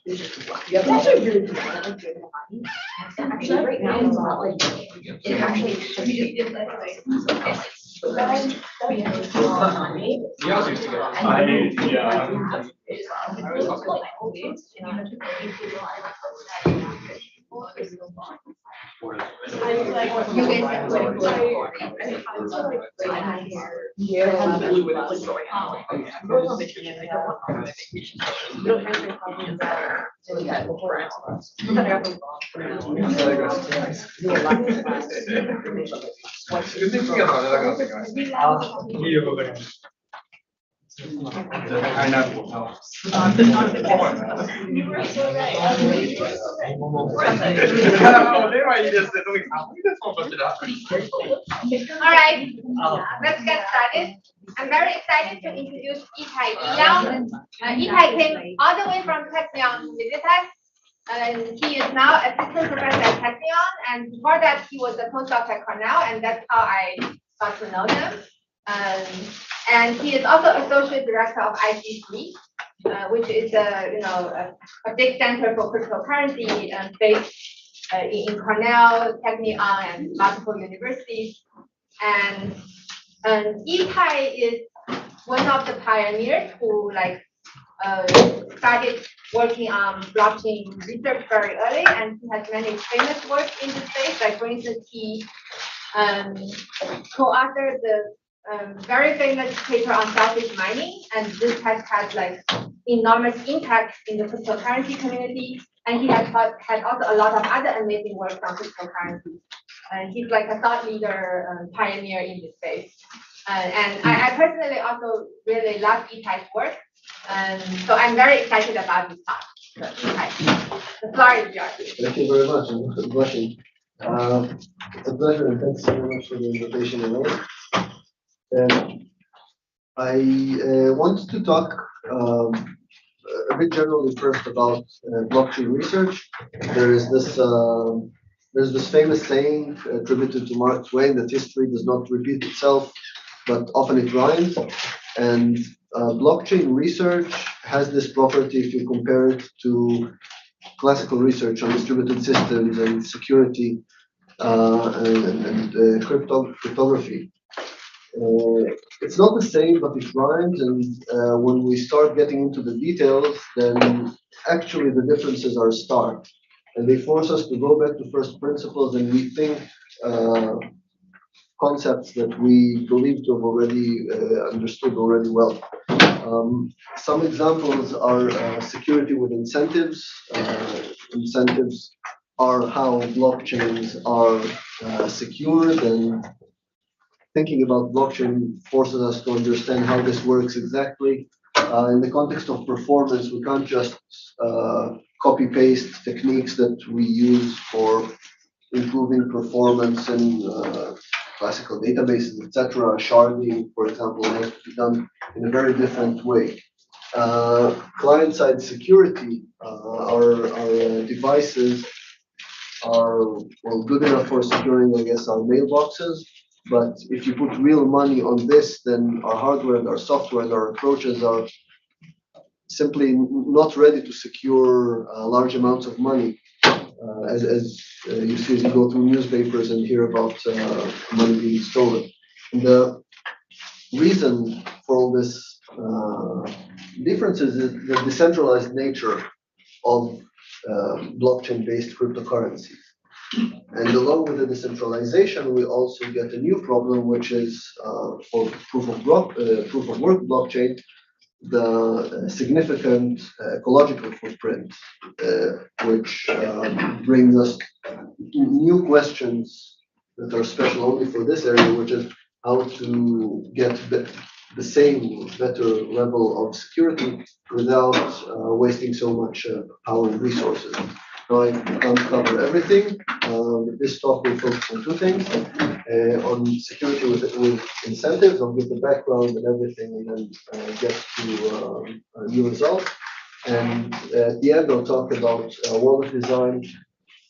It's actually really good. I like doing the money. Actually, right now, it's not like, it actually should be. All right, let's get started. I'm very excited to introduce Ittay Eyal. Ittay came all the way from Technion to visit us. And he is now assistant professor at Technion, and before that he was a postdoc at Cornell, and that's how I got to know him. And he is also associate director of ICC, which is a big center for cryptocurrency based in Cornell, Technion, and multiple universities. And Ittay is one of the pioneers who started working on blockchain research very early, and he has many famous work in the space. Like for instance, he co-authored the very famous paper on selfish mining, and this has had like enormous impact in the cryptocurrency community. And he has had also a lot of other amazing work on cryptocurrency. And he's like a thought leader, pioneer in this space. And I personally also really love Ittay's work. So I'm very excited about this talk. So, Ittay, the floor is yours. Thank you very much. I'm blushing. It's a pleasure, and thanks very much for the invitation. I wanted to talk a bit generally first about blockchain research. There's this famous saying attributed to Mark Twain that history does not repeat itself, but often it rhymes. And blockchain research has this property if you compare it to classical research on distributed systems and security and cryptography. It's not the same, but it rhymes. And when we start getting into the details, then actually the differences are stark. And they force us to go back to first principles and rethink concepts that we believe to have already understood already well. Some examples are security with incentives. Incentives are how blockchains are secured, and thinking about blockchain forces us to understand how this works exactly. In the context of performance, we can't just copy-paste techniques that we use for improving performance in classical databases, etc. Sharding, for example, has to be done in a very different way. Client-side security, our devices are good enough for securing, I guess, our mailboxes. But if you put real money on this, then our hardware and our software and our approaches are simply not ready to secure large amounts of money. As you see as you go through newspapers and hear about money being stolen. And the reason for all this differences is the decentralized nature of blockchain-based cryptocurrencies. And along with the decentralization, we also get a new problem, which is for proof of work blockchain, the significant ecological footprint, which brings us new questions that are special only for this area, which is how to get the same better level of security without wasting so much power and resources. Now, I can't cover everything. This talk will focus on two things. On security with incentives, I'll give the background and everything, and then get to new results. And at the end, I'll talk about wallet design.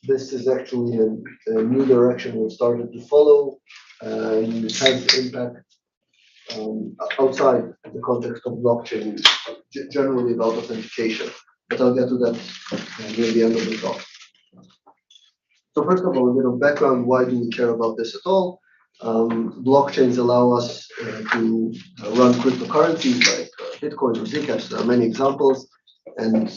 This is actually a new direction we've started to follow, and it has impact outside the context of blockchain, generally about authentication. but I'll get to that near the end of the talk. So first of all, a bit of background, why do we care about this at all? Blockchains allow us to run cryptocurrencies like Bitcoin or Zcash. There are many examples, and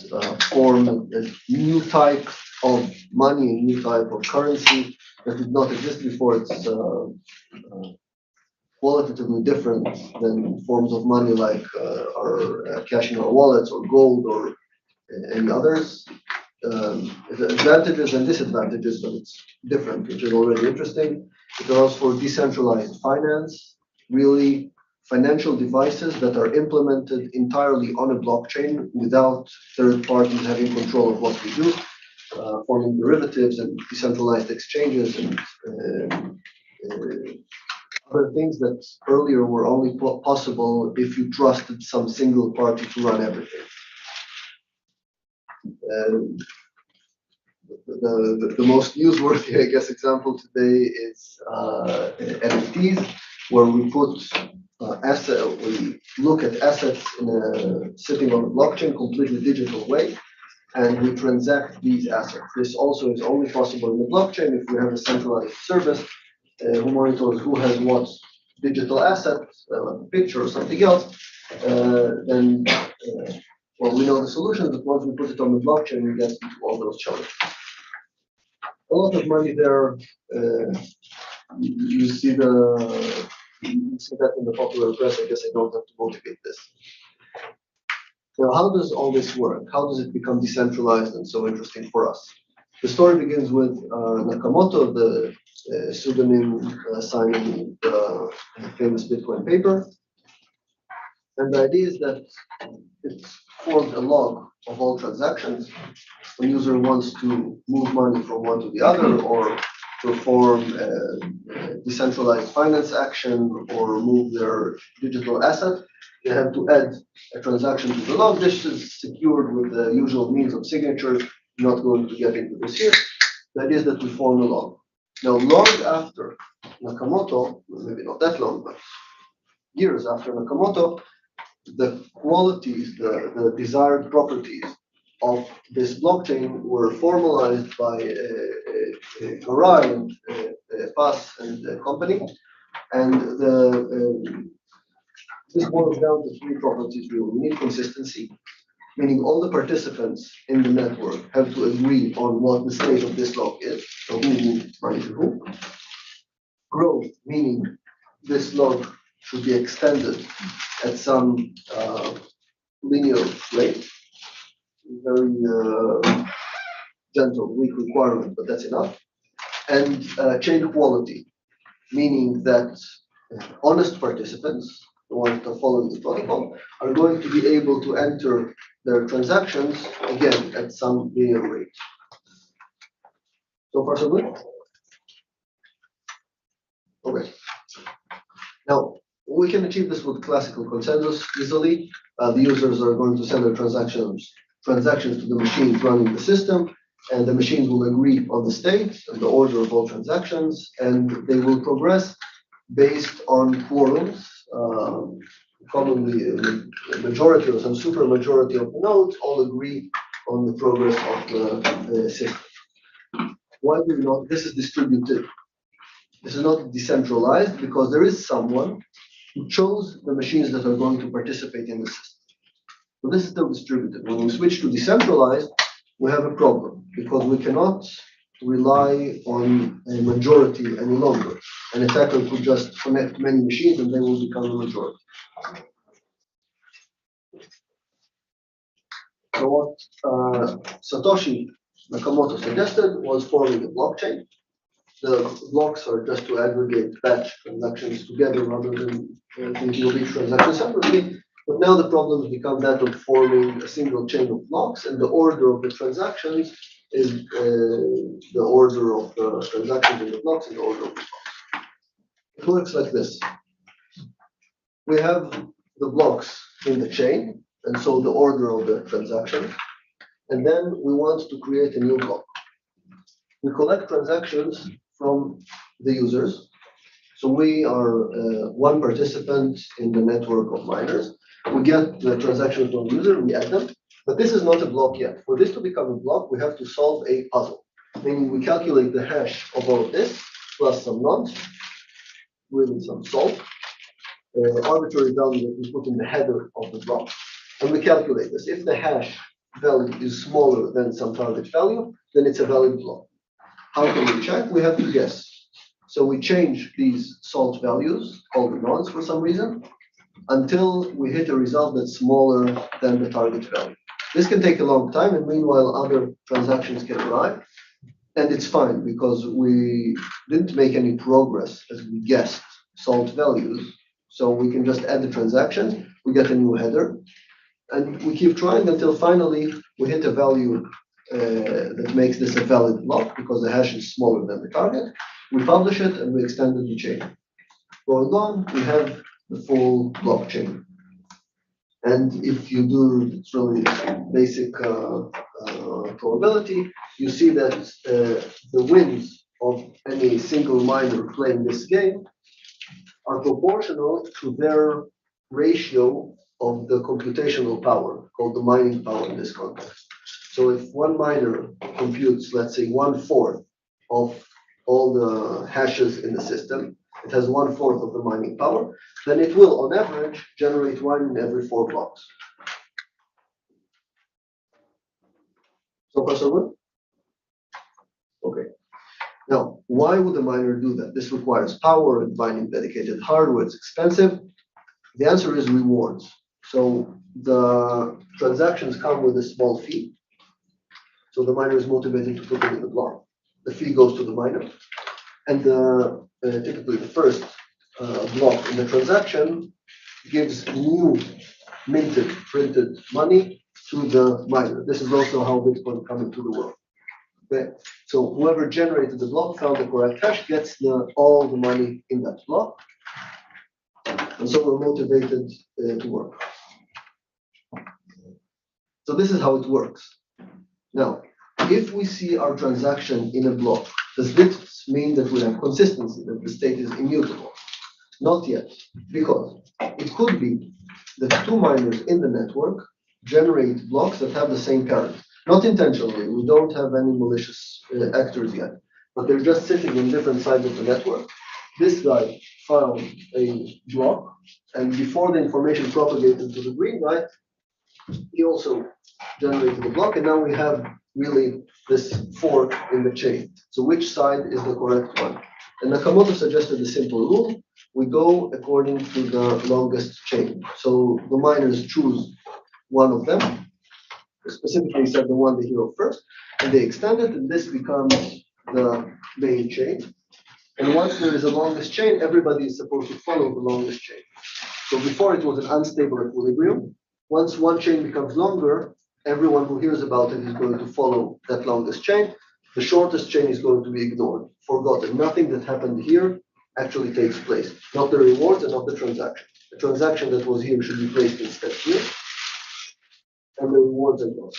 form a new type of money, a new type of currency that did not exist before. It's qualitatively different than forms of money like our cash in our wallets or gold or any others. The advantages and disadvantages, but it's different, which is already interesting. It allows for decentralized finance, really financial devices that are implemented entirely on a blockchain without third parties having control of what we do, forming derivatives and decentralized exchanges and other things that earlier were only possible if you trusted some single party to run everything. The most newsworthy, I guess, example today is NFTs, where we put we look at assets sitting on a blockchain, completely digital way, and we transact these assets. This also is only possible in the blockchain if we have a centralized service who monitors who has what digital asset, like a picture or something else. Then, well, we know the solution, but once we put it on the blockchain, we get into all those challenges. A lot of money there. You see that in the popular press. I guess I don't have to motivate this. So how does all this work? How does it become decentralized and so interesting for us? The story begins with Nakamoto, the pseudonym signing the famous Bitcoin paper. And the idea is that it forms a log of all transactions. A user wants to move money from one to the other, or perform a decentralized finance action, or move their digital asset. They have to add a transaction to the log. This is secured with the usual means of signatures. I'm not going to get into this here. The idea is that we form a log. Now, long after Nakamoto, maybe not that long, but years after Nakamoto, the qualities, the desired properties of this blockchain were formalized by Garai and Pass and the company. And this boils down to three properties really. We need consistency, meaning all the participants in the network have to agree on what the state of this log is, so who moves money to who. Growth, meaning this log should be extended at some linear rate. Very gentle, weak requirement, but that's enough. And chain quality, meaning that honest participants, the ones that are following the protocol, are going to be able to enter their transactions again at some linear rate. So far, so good? Okay. Now, we can achieve this with classical consensus easily. The users are going to send their transactions to the machines running the system, and the machines will agree on the state and the order of all transactions, and they will progress based on quorums. Commonly, a majority or some super majority of the nodes all agree on the progress of the system. Why do we not? This is distributed. This is not decentralized because there is someone who chose the machines that are going to participate in the system. So this is still distributed. When we switch to decentralized, we have a problem because we cannot rely on a majority any longer. An attacker could just connect many machines and they will become a majority. So what Satoshi Nakamoto suggested was forming a blockchain. The blocks are just to aggregate batch transactions together rather than thinking of each transaction separately. But now the problems become that of forming a single chain of blocks, and the order of the transactions is the order of the transactions in the blocks and the order of the blocks. It works like this. We have the blocks in the chain, and so the order of the transactions. And then we want to create a new block. We collect transactions from the users. So we are one participant in the network of miners. We get the transactions from the user, we add them, But this is not a block yet. For this to become a block, we have to solve a puzzle. Meaning we calculate the hash of all of this, plus some nonce, with some salt, arbitrary value that we put in the header of the block. And we calculate this. If the hash value is smaller than some target value, then it's a valid block. How can we check? We have to guess. So we change these salt values, called the nonce for some reason, until we hit a result that's smaller than the target value. This can take a long time, and meanwhile, other transactions can arrive. And it's fine because we didn't make any progress as we guessed salt values. So we can just add the transactions, we get a new header, and we keep trying until finally we hit a value that makes this a valid block because the hash is smaller than the target. We publish it and we extended the chain. Going on, we have the full blockchain. And if you do it's really basic probability, you see that the wins of any single miner playing this game are proportional to their ratio of the computational power, called the mining power in this context. So if one miner computes, let's say, 1/4 of all the hashes in the system, it has 1/4 of the mining power, then it will, on average, generate one in every 4 blocks. So far, so good? Okay. Now, why would a miner do that? This requires power and buying dedicated hardware, it's expensive. The answer is rewards. So the transactions come with a small fee. So the miner is motivated to put it in the block. The fee goes to the miner. And typically the first block in the transaction gives new minted, printed money to the miner. This is also how Bitcoin come into the world. Okay, so whoever generated the block, found the correct hash, gets all the money in that block. And so we're motivated to work. So this is how it works. Now, if we see our transaction in a block, does this mean that we have consistency, that the state is immutable? Not yet, because it could be that 2 miners in the network generate blocks that have the same parent. Not intentionally, we don't have any malicious actors yet, but they're just sitting on different sides of the network. This guy found a block, and before the information propagated to the green guy, he also generated the block, and now we have really this fork in the chain. So which side is the correct one? And Nakamoto suggested a simple rule. We go according to the longest chain. So the miners choose one of them, specifically said the one they hero first, and they extend it, and this becomes the main chain. And once there is a longest chain, everybody is supposed to follow the longest chain. So before it was an unstable equilibrium. Once one chain becomes longer, everyone who hears about it is going to follow that longest chain. The shortest chain is going to be ignored, forgotten. Nothing that happened here actually takes place. Not the rewards and not the transaction. The transaction that was here should be placed instead here. And the rewards are gone.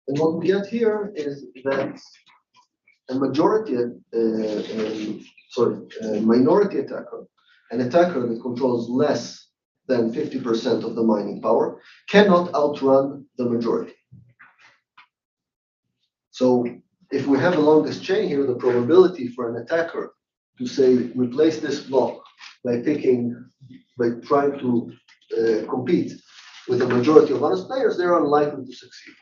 And what we get here is that a minority attacker, an attacker that controls less than 50% of the mining power, cannot outrun the majority. So if we have the longest chain here, the probability for an attacker to say replace this block by trying to compete with the majority of honest players, they're unlikely to succeed.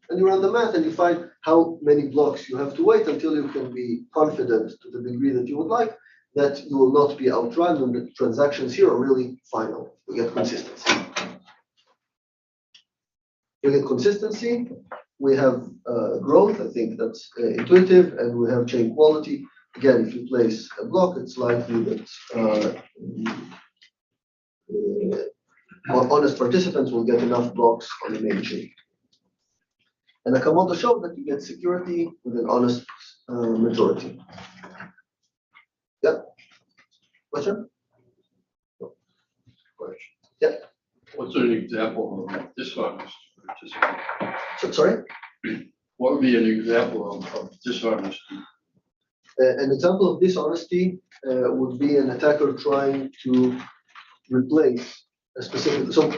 And you run the math and you find how many blocks you have to wait until you can be confident to the degree that you would like that you will not be outrun, and the transactions here are really final. We get consistency. We get consistency, we have growth, I think that's intuitive, and we have chain quality. Again, if you place a block, it's likely that honest participants will get enough blocks on the main chain. And Nakamoto showed that you get security with an honest majority. Yeah? Question? No. Question. Yeah. What's an example of dishonest participant? So, sorry? What would be an example of dishonesty? An example of dishonesty would be an attacker trying to replace a specific. So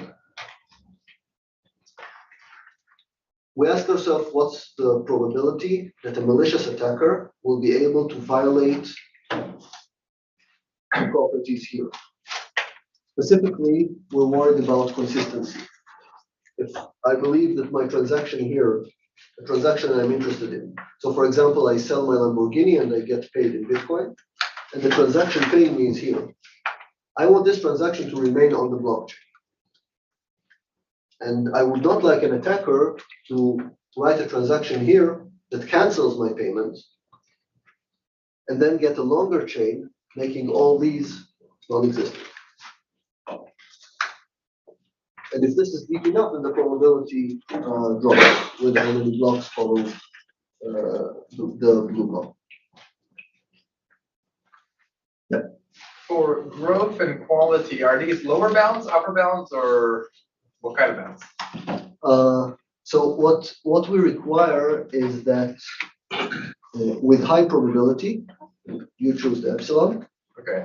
we ask ourselves what's the probability that a malicious attacker will be able to violate the properties here. Specifically, we're worried about consistency. If I believe that my transaction here, a transaction I'm interested in. So for example, I sell my Lamborghini and I get paid in Bitcoin, and the transaction paying me is here. I want this transaction to remain on the blockchain. And I would not like an attacker to write a transaction here that cancels my payments and then get a longer chain, making all these non-existent. And if this is deep enough, then the probability drops with how many blocks follow the blue block. Yeah. For growth and quality, are these lower bounds, upper bounds, or what kind of bounds? So what we require is that with high probability, you choose the epsilon. Okay.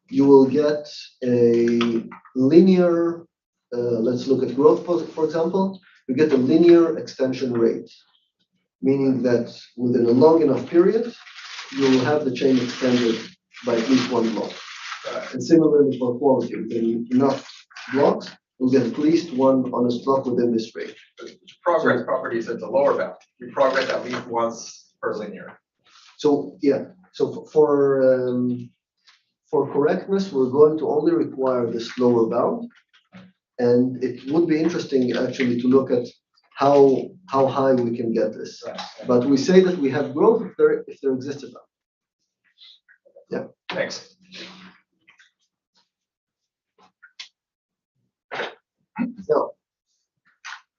You will get a linear. Let's look at growth, for example. You get a linear extension rate, meaning that within a long enough period, you will have the chain extended by at least one block. And similarly for quality, within enough blocks, you'll get at least one honest block within this range. Progress properties at the lower bound. You progress at least once per linear. So yeah, so for correctness, we're going to only require this lower bound. And it would be interesting actually to look at how high we can get this. But we say that we have growth if there exists a bound. Yeah. Thanks. Now,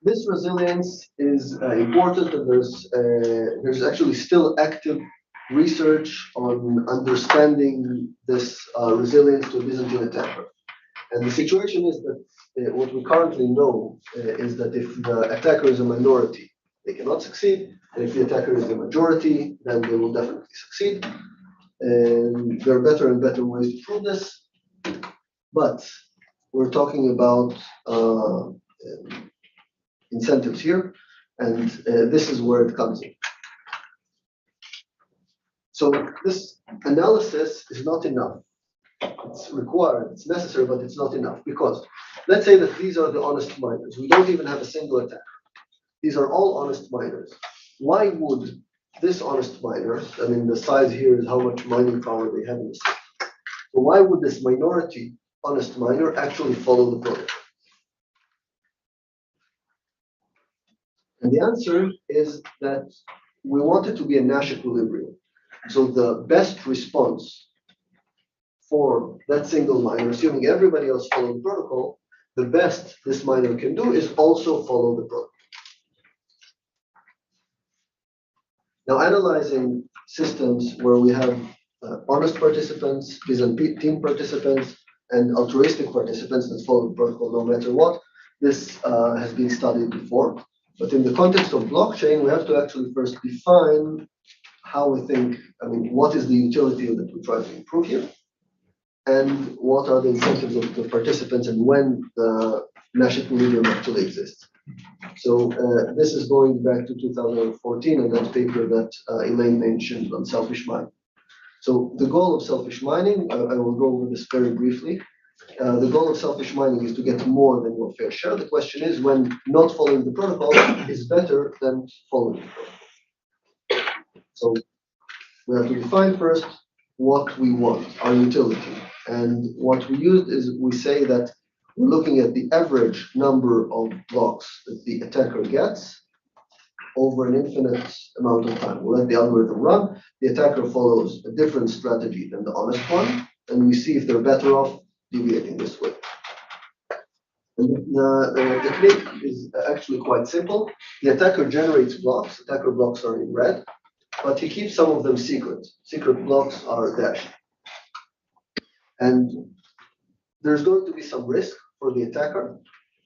this resilience is important, and there's actually still active research on understanding this resilience to a Byzantine attacker. And the situation is that what we currently know is that if the attacker is a minority, they cannot succeed. And if the attacker is the majority, then they will definitely succeed. And there are better and better ways to prove this. But we're talking about incentives here, and this is where it comes in. So this analysis is not enough. It's required, it's necessary, but it's not enough, because let's say that these are the honest miners. We don't even have a single attacker. These are all honest miners. Why would this honest miner, I mean, the size here is how much mining power they have in the system. So why would this minority honest miner actually follow the protocol? And the answer is that we want it to be a Nash equilibrium. So the best response for that single miner, assuming everybody else follows the protocol, the best this miner can do is also follow the protocol. Now, analyzing systems where we have honest participants, Byzantine participants, and altruistic participants that follow the protocol no matter what, this has been studied before. But in the context of blockchain, we have to actually first define how we think, I mean, what is the utility that we try to improve here? And what are the incentives of the participants and when the Nash equilibrium actually exists. So this is going back to 2014 and that paper that Elaine mentioned on selfish mining. So the goal of selfish mining, I will go over this very briefly. The goal of selfish mining is to get more than your fair share. The question is when not following the protocol is better than following the protocol. So we have to define first what we want, our utility. And what we used is we say that we're looking at the average number of blocks that the attacker gets over an infinite amount of time. We'll let the algorithm run. The attacker follows a different strategy than the honest one, and we see if they're better off deviating this way. And the technique is actually quite simple. The attacker generates blocks. Attacker blocks are in red, but he keeps some of them secret. Secret blocks are dashed. And there's going to be some risk for the attacker,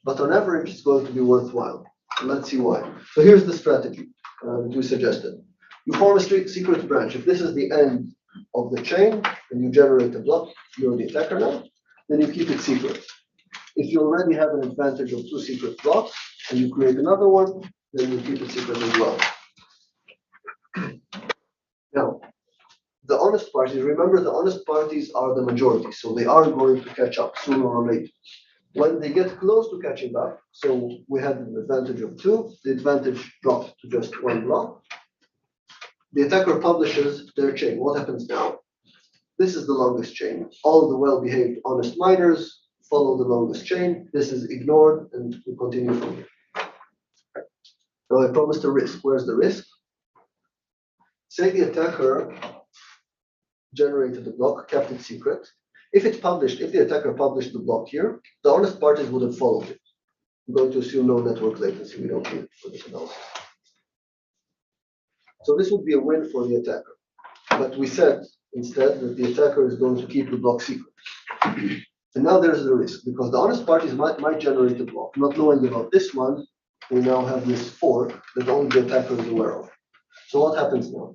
but on average, it's going to be worthwhile. And let's see why. So here's the strategy that we suggested. You form a secret branch. If this is the end of the chain and you generate a block, you're the attacker now, then you keep it secret. If you already have an advantage of 2 secret blocks and you create another one, then you keep it secret as well. Now, the honest parties, remember the honest parties are the majority, so they are going to catch up sooner or later. When they get close to catching up, so we had an advantage of 2, the advantage dropped to just 1 block. The attacker publishes their chain. What happens now? This is the longest chain. All the well-behaved honest miners follow the longest chain. This is ignored, and we continue from here. Now I promised a risk. Where's the risk? Say the attacker generated the block, kept it secret. If the attacker published the block here, the honest parties would have followed it. I'm going to assume no network latency. We don't need it for this analysis. So this would be a win for the attacker. But we said instead that the attacker is going to keep the block secret. And now there's the risk, because the honest parties might generate a block. Not knowing about this one, we now have this fork that only the attacker is aware of. So what happens now?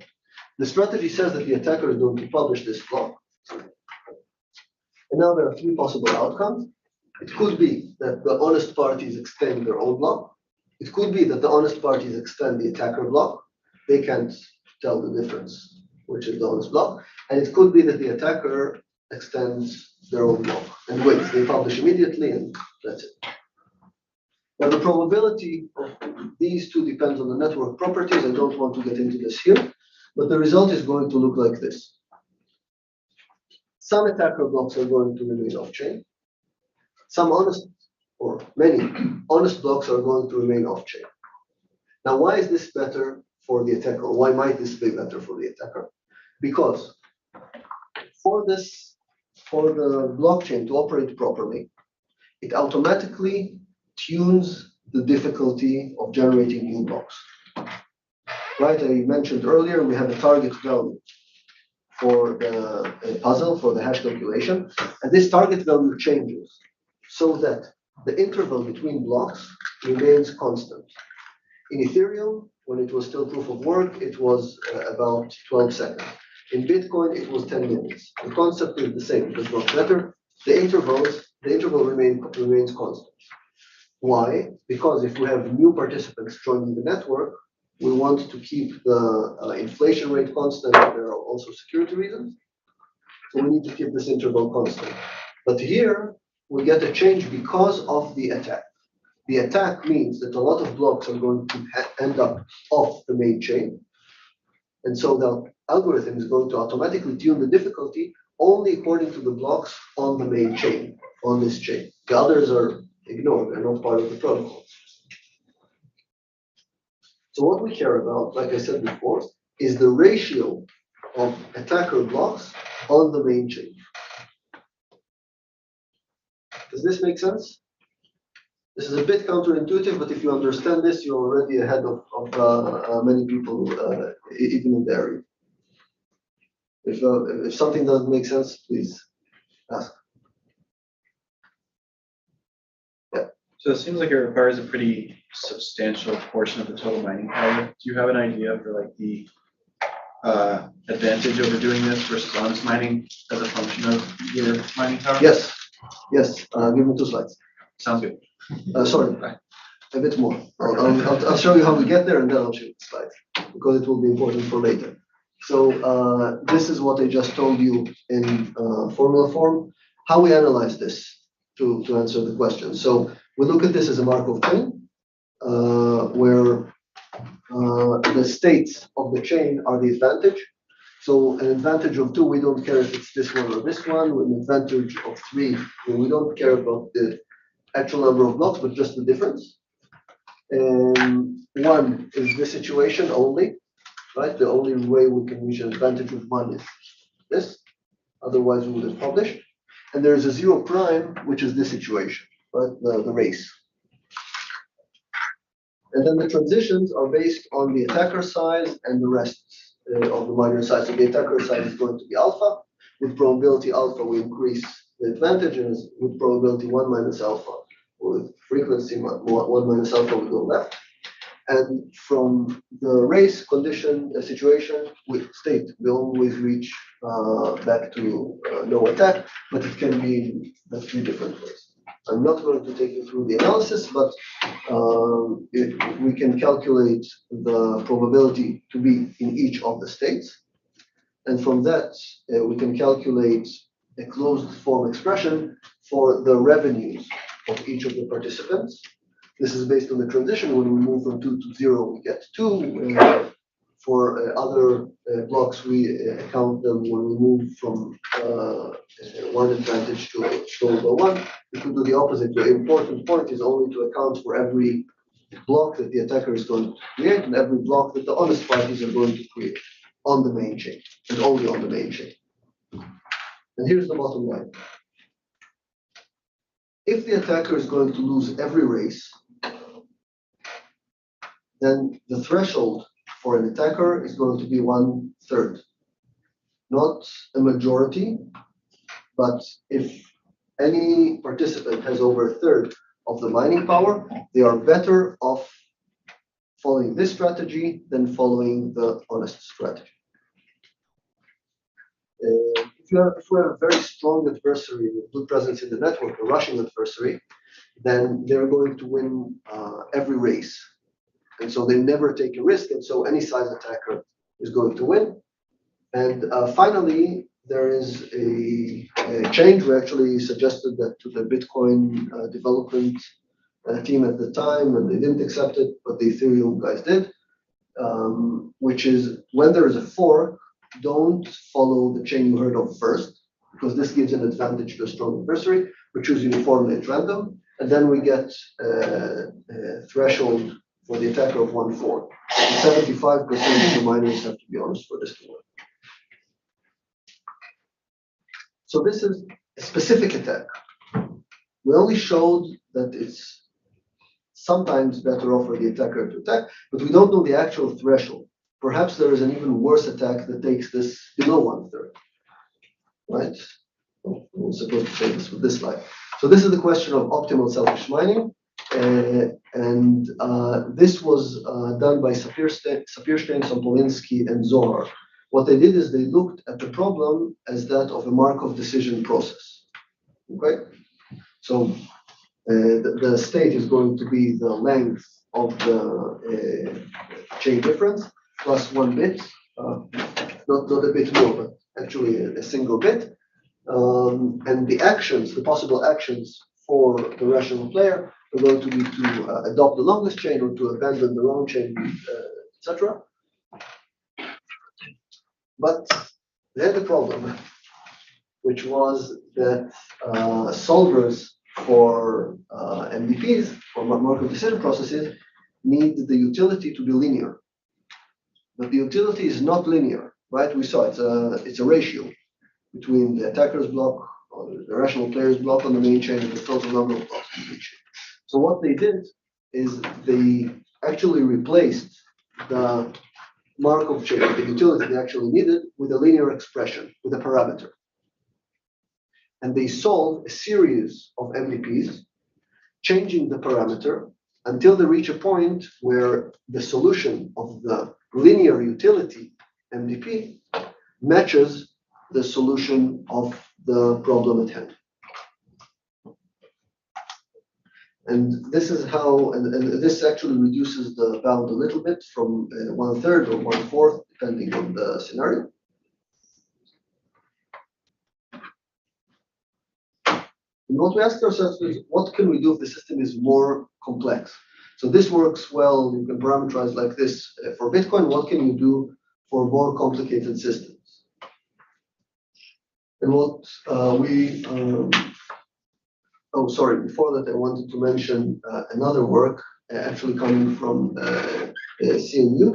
The strategy says that the attacker is going to publish this block. And now there are 3 possible outcomes. It could be that the honest parties extend their own block. It could be that the honest parties extend the attacker block. They can't tell the difference, which is the honest block. And it could be that the attacker extends their own block and waits. They publish immediately, and that's it. Now, the probability of these 2 depends on the network properties. I don't want to get into this here, but the result is going to look like this. Some attacker blocks are going to remain off-chain. Some honest, or many honest blocks are going to remain off-chain. Now, why is this better for the attacker? Why might this be better for the attacker? Because for the blockchain to operate properly, it automatically tunes the difficulty of generating new blocks. Right, I mentioned earlier, we have a target value for the puzzle, for the hash calculation, and this target value changes so that the interval between blocks remains constant. In Ethereum, when it was still proof of work, it was about 12 seconds. In Bitcoin, it was 10 minutes. The concept is the same, it does not matter. The interval remains constant. Why? Because if we have new participants joining the network, we want to keep the inflation rate constant. There are also security reasons. So we need to keep this interval constant. But here, we get a change because of the attack. The attack means that a lot of blocks are going to end up off the main chain. And so the algorithm is going to automatically tune the difficulty only according to the blocks on the main chain, on this chain. The others are ignored, they're not part of the protocol. So what we care about, like I said before, is the ratio of attacker blocks on the main chain. Does this make sense? This is a bit counterintuitive, but if you understand this, you're already ahead of many people, even in the area. If something doesn't make sense, please ask. Yeah. So it seems like it requires a pretty substantial portion of the total mining power. Do you have an idea for like the advantage over doing this versus honest mining as a function of your mining power? Yes. Give me 2 slides. Sounds good. Sorry, a bit more. I'll show you how we get there, and then I'll show you the slides because it will be important for later. So this is what I just told you in formula form. How we analyze this to answer the question. So we look at this as a Markov chain, where the states of the chain are the advantage. So an advantage of 2, we don't care if it's this one or this one. With an advantage of 3, we don't care about the actual number of blocks, but just the difference. And 1 is this situation only, right? The only way we can reach an advantage with 1 is this. Otherwise, we would have published. And there is a 0 prime, which is this situation, right? The race. And then the transitions are based on the attacker size and the rest of the miner size. So the attacker size is going to be alpha. With probability alpha, we increase the advantages. With probability 1 minus alpha, with frequency 1 minus alpha, we go left. And from the race condition situation with state, we always reach back to no attack, but it can be in 3 different ways. I'm not going to take you through the analysis, but we can calculate the probability to be in each of the states. And from that, we can calculate a closed form expression for the revenues of each of the participants. This is based on the transition. When we move from 2 to 0, we get 2. For other blocks, we account them when we move from one advantage to over one. We could do the opposite. The important point is only to account for every block that the attacker is going to create and every block that the honest parties are going to create on the main chain and only on the main chain. And here's the bottom line. If the attacker is going to lose every race, then the threshold for an attacker is going to be 1/3. Not a majority, but if any participant has over 1/3 of the mining power, they are better off following this strategy than following the honest strategy. If we have a very strong adversary with good presence in the network, a Russian adversary, then they're going to win every race. And so they never take a risk, and so any size attacker is going to win. And finally, there is a change. We actually suggested that to the Bitcoin development team at the time, and they didn't accept it, but the Ethereum guys did, which is when there is a fork, don't follow the chain you heard of first, because this gives an advantage to a strong adversary. We choose uniformly at random, and then we get a threshold for the attacker of 1/4. 75% of the miners have to be honest for this to work. So this is a specific attack. We only showed that it's sometimes better off for the attacker to attack, but we don't know the actual threshold. Perhaps there is an even worse attack that takes this below 1/3, right? We're supposed to say this with this slide. So this is the question of optimal selfish mining. And this was done by Sapirstein, Sompolinsky, and Zohar. What they did is they looked at the problem as that of a Markov decision process. Okay? So the state is going to be the length of the chain difference plus 1 bit, not a bit more, but actually a single bit. And the actions, the possible actions for the rational player are going to be to adopt the longest chain or to abandon the wrong chain, etc. But they had a problem, which was that solvers for MDPs, for Markov decision processes, need the utility to be linear. But the utility is not linear, right? We saw it's a ratio between the attacker's block or the rational player's block on the main chain and the total number of blocks on the main chain. So what they did is they actually replaced the Markov chain, the utility they actually needed, with a linear expression, with a parameter. And they solve a series of MDPs, changing the parameter until they reach a point where the solution of the linear utility MDP matches the solution of the problem at hand. And this is how, and this actually reduces the bound a little bit from 1/3 or 1/4, depending on the scenario. And what we ask ourselves is, what can we do if the system is more complex? So this works well, you can parameterize like this for Bitcoin. What can you do for more complicated systems? And what before that, I wanted to mention another work actually coming from CNU,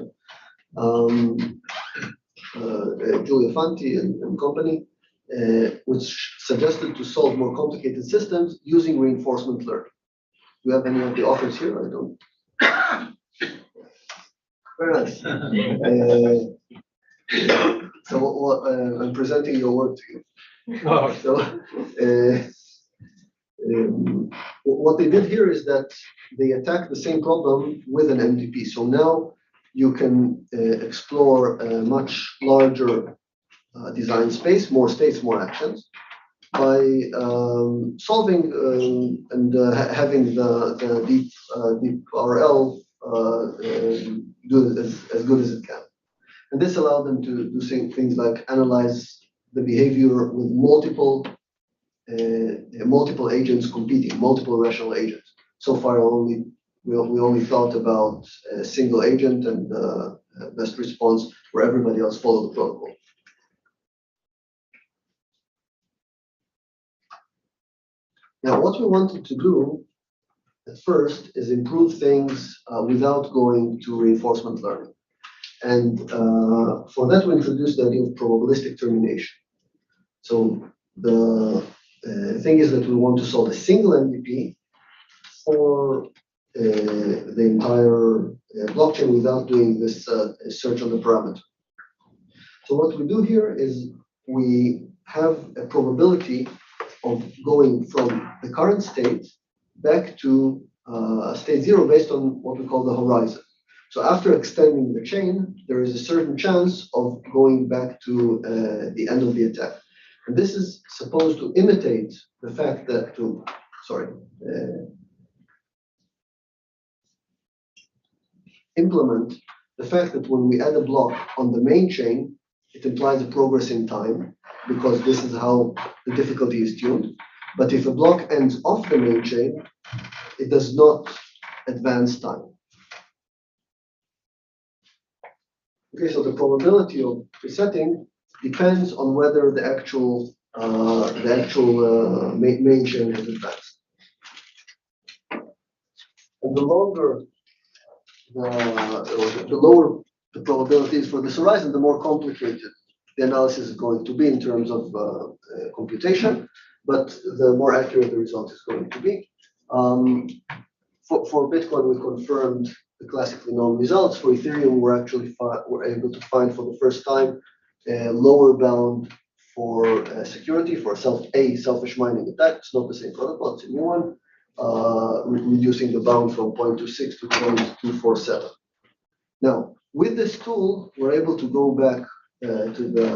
Julia Fanti and company, which suggested to solve more complicated systems using reinforcement learning. Do you have any of the authors here? I don't. Very nice. So I'm presenting your work to you. Oh. So, what they did here is that they attacked the same problem with an MDP. So now you can explore a much larger design space, more states, more actions. by solving and having the deep RL do as good as it can. And this allowed them to do things like analyze the behavior with multiple agents competing, multiple rational agents. So far, we only thought about a single agent and best response where everybody else followed the protocol. Now, what we wanted to do at first is improve things without going to reinforcement learning. And for that, we introduced the idea of probabilistic termination. So the thing is that we want to solve a single MVP for the entire blockchain without doing this search on the parameter. So what we do here is we have a probability of going from the current state back to state zero based on what we call the horizon. So after extending the chain, there is a certain chance of going back to the end of the attack. And this is supposed to imitate the fact that implement the fact that when we add a block on the main chain, it implies a progress in time because this is how the difficulty is tuned. But if a block ends off the main chain, it does not advance time. Okay, so the probability of resetting depends on whether the actual main chain has advanced. And the longer the lower the probabilities for this horizon, the more complicated the analysis is going to be in terms of computation, but the more accurate the result is going to be. For Bitcoin, we confirmed the classically known results. For Ethereum, we're able to find for the first time a lower bound for security for selfish mining attack. It's not the same protocol; it's a new one. Reducing the bound from 0.26 to 0.247. Now, with this tool, we're able to go back to the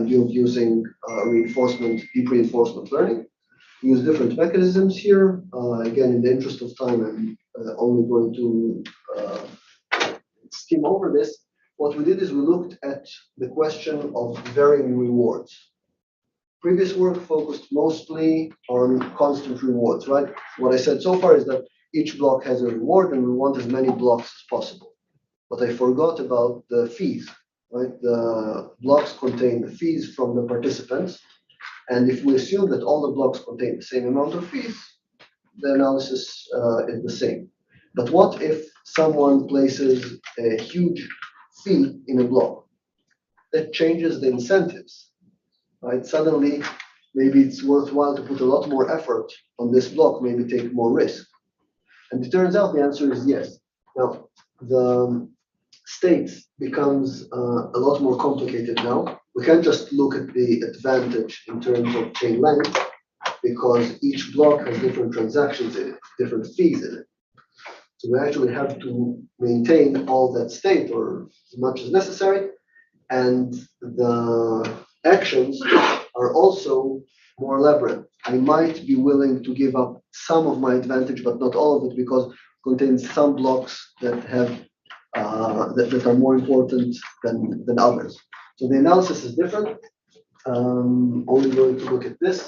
idea of using deep reinforcement learning. We use different mechanisms here. Again, in the interest of time, I'm only going to skim over this. What we did is we looked at the question of varying rewards. Previous work focused mostly on constant rewards, right? What I said so far is that each block has a reward and we want as many blocks as possible. But I forgot about the fees, right? The blocks contain the fees from the participants. And if we assume that all the blocks contain the same amount of fees, the analysis is the same. But what if someone places a huge fee in a block? That changes the incentives. Right? Suddenly, maybe it's worthwhile to put a lot more effort on this block, maybe take more risk. And it turns out the answer is yes. Now, the state becomes a lot more complicated now. We can't just look at the advantage in terms of chain length because each block has different transactions in it, different fees in it. So we actually have to maintain all that state or as much as necessary. And the actions are also more elaborate. I might be willing to give up some of my advantage, but not all of it, because it contains some blocks that have that are more important than others. So the analysis is different. Only going to look at this.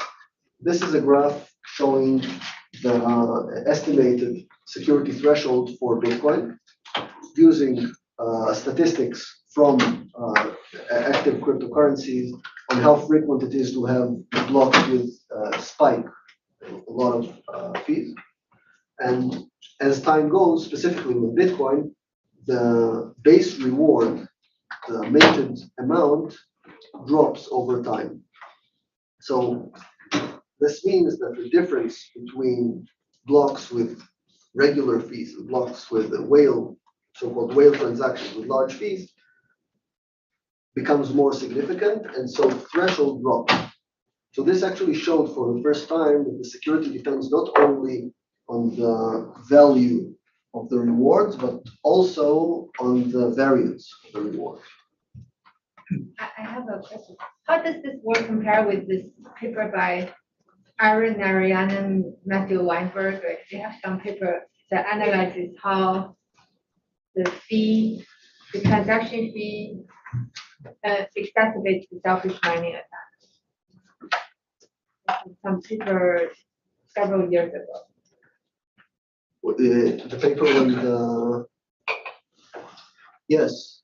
This is a graph showing the estimated security threshold for Bitcoin using statistics from active cryptocurrencies on how frequent it is to have blocks with spike, a lot of fees. And as time goes, specifically with Bitcoin, the base reward, the minted amount, drops over time. So this means that the difference between blocks with regular fees and blocks with so-called whale transactions with large fees becomes more significant, and so threshold drops. So this actually showed for the first time that the security depends not only on the value of the rewards, but also on the variance of the reward. I have a question. How does this work compare with this paper by Aaron Narayan and Matthew Weinberg? Right? They have some paper that analyzes how the fee, the transaction fee, exacerbates the selfish mining attack. Some paper several years ago. The paper on yes.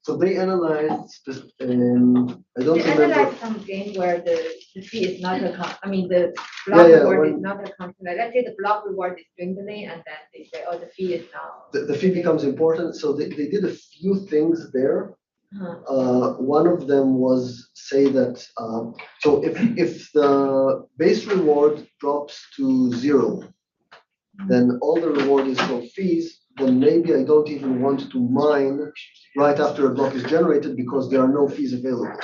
So they analyzed this, I don't They remember. analyze some game where the fee is not a, I mean, the Yeah, block yeah, reward is when- not a constant. Let's say the block reward is dwindling and then they say, oh, the fee is now. The fee becomes important, so they did a few things there. One of them was say that, so if the base reward drops to 0, then all the reward is from fees, then maybe I don't even want to mine right after a block is generated because there are no fees available.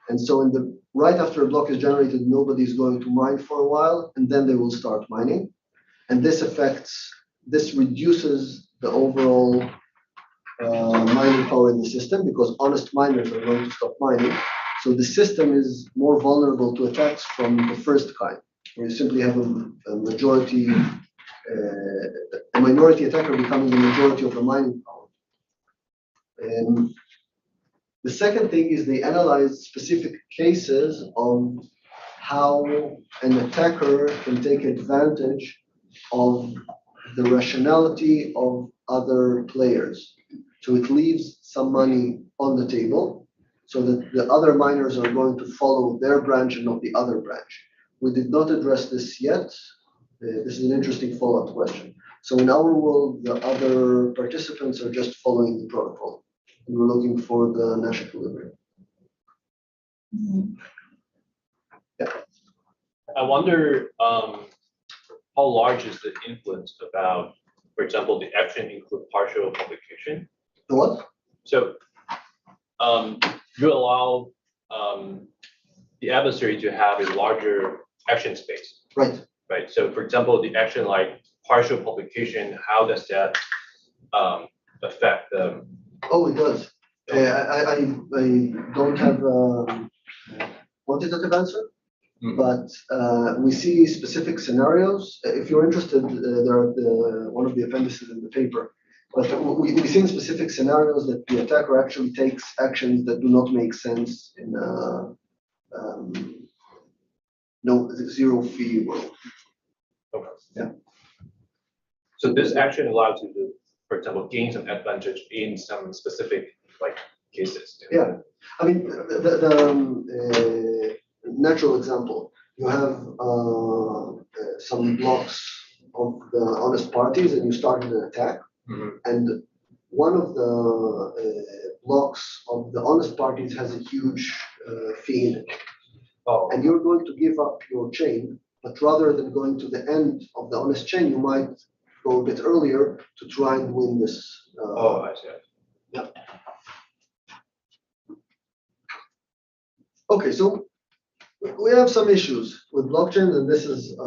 And so right after a block is generated, nobody is going to mine for a while, and then they will start mining. And this reduces the overall mining power in the system because honest miners are going to stop mining. So the system is more vulnerable to attacks from the first kind, where you simply have a majority, a minority attacker becoming the majority of the mining power. The second thing is they analyze specific cases of how an attacker can take advantage of the rationality of other players. So it leaves some money on the table so that the other miners are going to follow their branch and not the other branch. We did not address this yet. This is an interesting follow-up question. So in our world, the other participants are just following the protocol. And we're looking for the Nash equilibrium. I wonder how large is the influence about, for example, the action include partial publication. The what? So you allow the adversary to have a larger action space. Right. Right. So for example, the action like partial publication, how does that affect the? Oh, it does. I don't have quantitative answer. But we see specific scenarios. If you're interested, there are one of the appendices in the paper. But we see in specific scenarios that the attacker actually takes actions that do not make sense in no zero fee world. Okay. Yeah. So this action allows you to, for example, gain some advantage in some specific like cases. Yeah, I mean the natural example. You have some blocks of the honest parties, and you start an attack. And one of the blocks of the honest parties has a huge fee in it. Oh. And you're going to give up your chain, but rather than going to the end of the honest chain, you might go a bit earlier to try and win this. Oh, I see. Yeah. Okay, so we have some issues with blockchain, and this is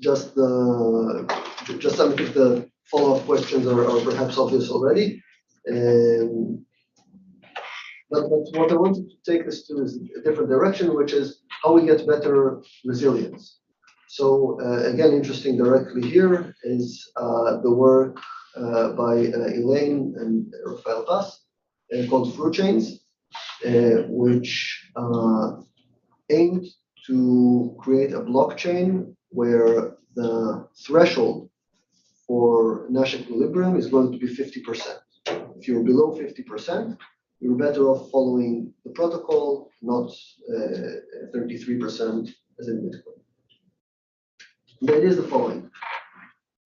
just some of the follow-up questions are perhaps obvious already. But what I wanted to take this to is a different direction, which is how we get better resilience. So again, interesting directly here is the work by Elaine and Rafael Paz called Fruit Chains, which aimed to create a blockchain where the threshold for Nash equilibrium is going to be 50%. If you're below 50%, you're better off following the protocol, not 33% as in Bitcoin. The idea is the following.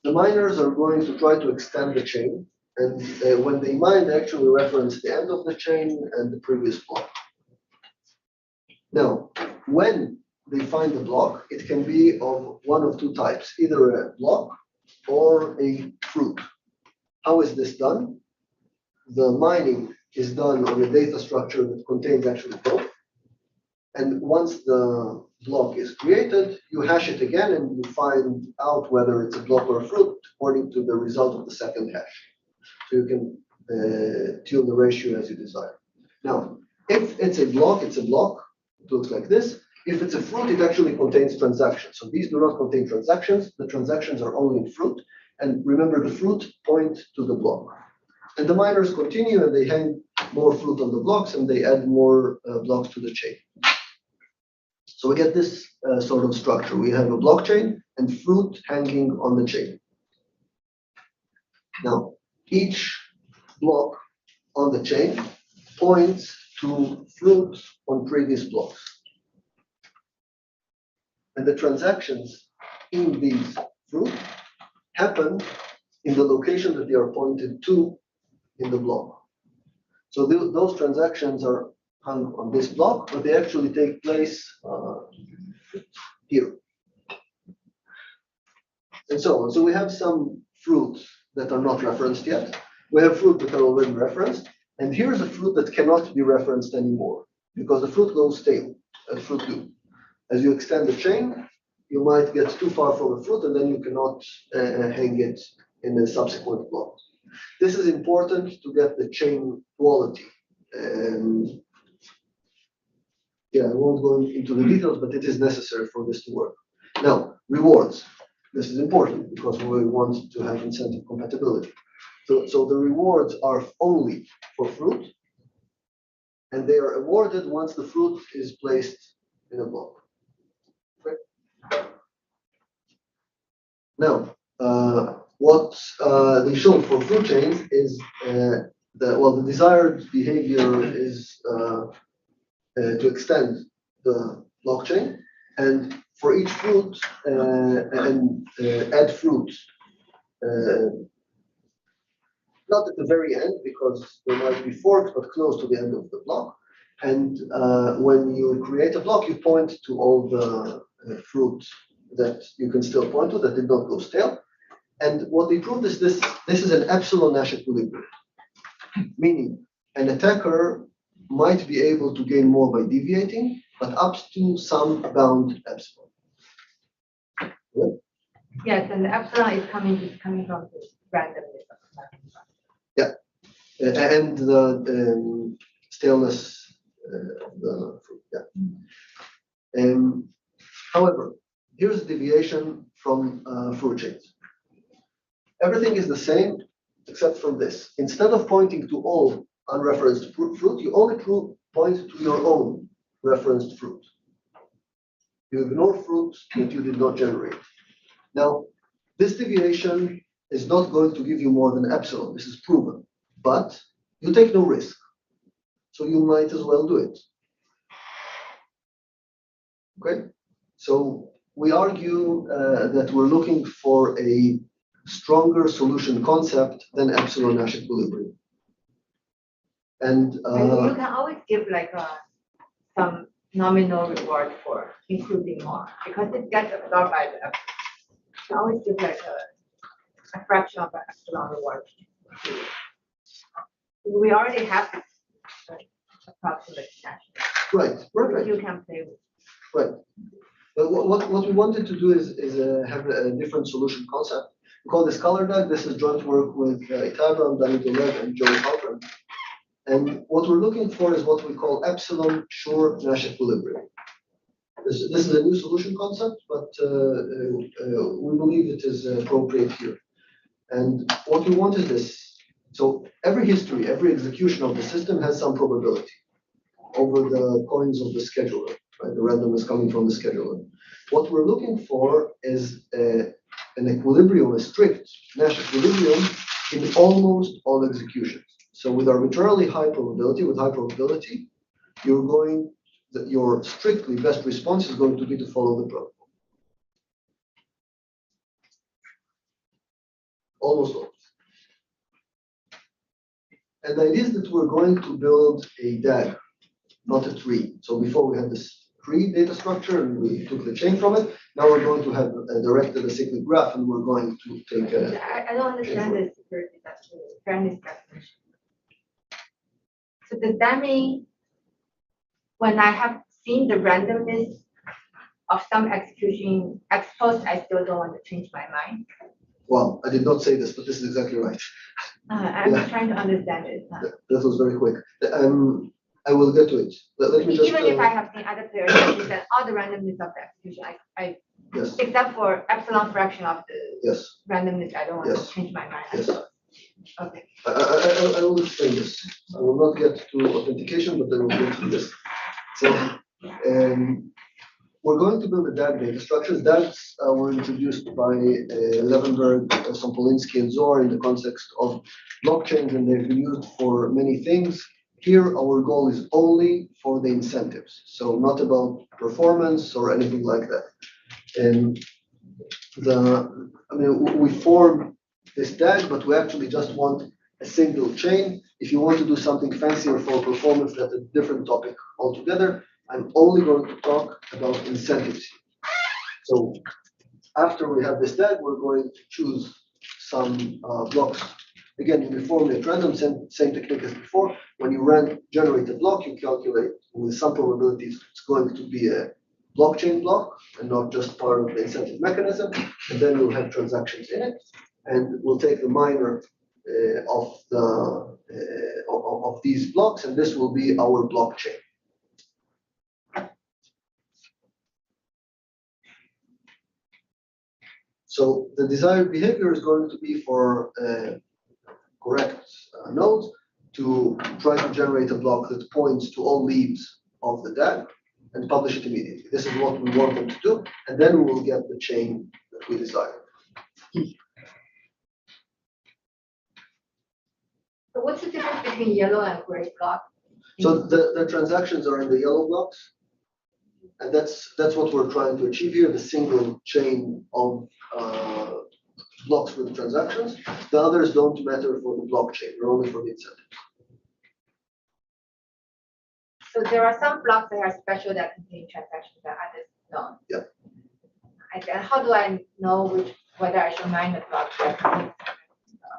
The miners are going to try to extend the chain, and when they mine, they actually reference the end of the chain and the previous block. Now, when they find the block, it can be of one of two types, either a block or a fruit. How is this done? The mining is done on a data structure that contains actually both. And once the block is created, you hash it again and you find out whether it's a block or a fruit according to the result of the second hash. So you can tune the ratio as you desire. Now, if it's a block, it's a block. It looks like this. If it's a fruit, it actually contains transactions. So these do not contain transactions. The transactions are only in fruit. And remember, the fruit point to the block. And the miners continue and they hang more fruit on the blocks and they add more blocks to the chain. So we get this sort of structure. We have a blockchain and fruit hanging on the chain. Now, each block on the chain points to fruit on previous blocks. And the transactions in these fruit happen in the location that they are pointed to in the block. So those transactions are hung on this block, but they actually take place here. And so on. So we have some fruits that are not referenced yet. We have fruit that are already referenced. And here's a fruit that cannot be referenced anymore because the fruit goes stale, as fruit do. As you extend the chain, you might get too far from the fruit and then you cannot hang it in the subsequent block. This is important to get the chain quality. Yeah, I won't go into the details, but it is necessary for this to work. Now, rewards. This is important because we want to have incentive compatibility. So the rewards are only for fruit, and they are awarded once the fruit is placed in a block. Okay. Now, what they show for fruit chains is the desired behavior is to extend the blockchain, and for each fruit and add fruit. Not at the very end because there might be forks, but close to the end of the block. And when you create a block, you point to all the fruit that you can still point to that did not go stale. And what they proved is this is an epsilon Nash equilibrium, meaning an attacker might be able to gain more by deviating, but up to some bound epsilon. Yeah? Yes, and the epsilon is coming from this randomness. Yeah, and the staleness of the fruit. Yeah. However, here's a deviation from fruit chains. Everything is the same except from this. Instead of pointing to all unreferenced fruit, you only point to your own referenced fruit. You ignore fruit that you did not generate. Now, this deviation is not going to give you more than epsilon. This is proven, but you take no risk. So you might as well do it. Okay? So we argue that we're looking for a stronger solution concept than epsilon Nash equilibrium. And you can always give like some nominal reward for including more because it gets absorbed by the epsilon. You can always give like a fraction of the epsilon reward. We already have this approximate Nash. right, perfect. You can play with. Right. But what we wanted to do is have a different solution concept. We call this color DAG. This is joint work with Ittay Eyal, Danny Dolev, and Joey Halpern. And what we're looking for is what we call epsilon sure Nash equilibrium. This is a new solution concept, but we believe it is appropriate here. And what we want is this. So every history, every execution of the system has some probability over the coins of the scheduler. Right? The randomness coming from the scheduler. What we're looking for is an equilibrium, a strict Nash equilibrium in almost all executions. So with arbitrarily high probability, your strictly best response is going to be to follow the protocol. Almost all. And the idea is that we're going to build a DAG, not a tree. So before we had this tree data structure and we took the chain from it. Now we're going to have directed a cyclic graph and we're going to take I don't understand the security fairness definition. So does that mean when I have seeing the randomness of some execution ex post, I still don't want to change my mind. Well, I did not say this, but this is exactly right. I'm Yeah. trying to understand it. That was very quick. I will get to it. Let me just. Even if I have seen other players that all the randomness of the execution, I Yes, except for epsilon fraction of the yes, randomness, I don't want Yes. to change my mind. yes. Okay. I will explain this. I will not get to authentication, but I will get to this. So, we're going to build a DAG data structures. DAGs were introduced by Levenberg, Sompolinsky, and Zor in the context of blockchains, and they've been used for many things. Here, our goal is only for the incentives, so not about performance or anything like that. And we form this DAG, but we actually just want a single chain. If you want to do something fancier for performance, that's a different topic altogether. I'm only going to talk about incentives. So after we have this DAG, we're going to choose some blocks. Again, uniformly at random, same technique as before. When you generate a block, you calculate with some probabilities it's going to be a blockchain block and not just part of the incentive mechanism. And then we'll have transactions in it, and we'll take the miner of these blocks, and this will be our blockchain. So the desired behavior is going to be for correct nodes to try to generate a block that points to all leaves of the DAG and publish it immediately. This is what we want them to do, and then we will get the chain that we desire. So what's the difference between yellow and gray block? So the transactions are in the yellow blocks, and that's what we're trying to achieve here, the single chain of blocks for the transactions. The others don't matter for the blockchain, they're only for the incentive. So there are some blocks that are special that contain transactions that others don't. Yeah. How do I know whether I should mine the block?